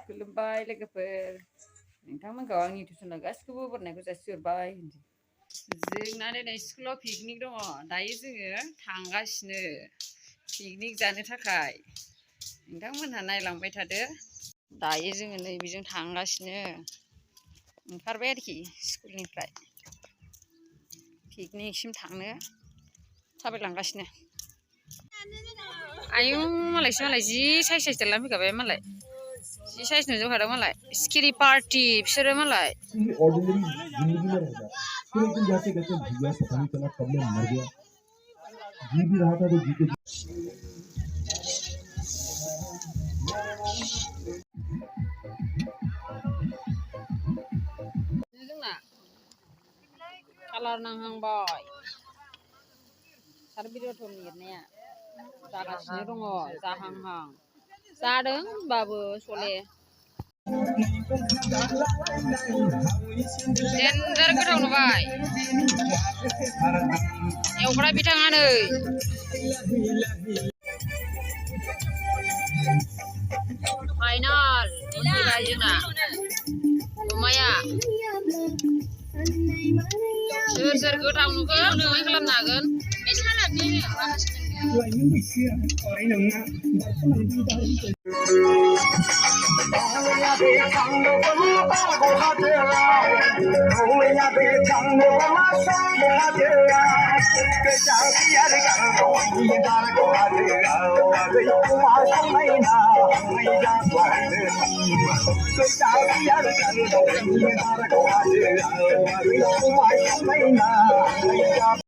खुलुमबाय लोगोफोर नोंथांमोनखौ आंनि टिउसनाव गासिखौबो बरायनायखौ जासिहरबाय जोंना दिनै स्कुलाव पिकनिक दङ दायो जोङो थांगासिनो पिकनिक जानो थाखाय नोंथांमोनहा नायलांबाय थादो दायो जोङो नैबेजों थांगासिनो ओंखारबाय आरोखि स्कुलनिफ्राय पिकनिकसिम थांनो थाबायलांगासिनो आयौ मालायसो मालाय जि साइज साइज देरनानै फैखाबाय मालाय जी साइज नुजोबखादों मालाय स्किरि पार्टी बिसोरो मालाय ऑर्डिनरी जिंदगी में रह गया फिर एक दिन जाते कहते भैया पता नहीं चला कब मैं मर गया जी भी रहा था तो जी के जोंना कालार नांहांबाय सार भिडिअ लिरनाया जागासिनो दङ जाहांहां जादों होनबाबो सले जेन्दार गोथाव नुबाय एवग्रा बिथाङा नै फाइनाल मोनफैबाय जोंना अमाया सोर सोर गोथाव नुगोन कमेन्ट खालामनो हागोन बे सालादनि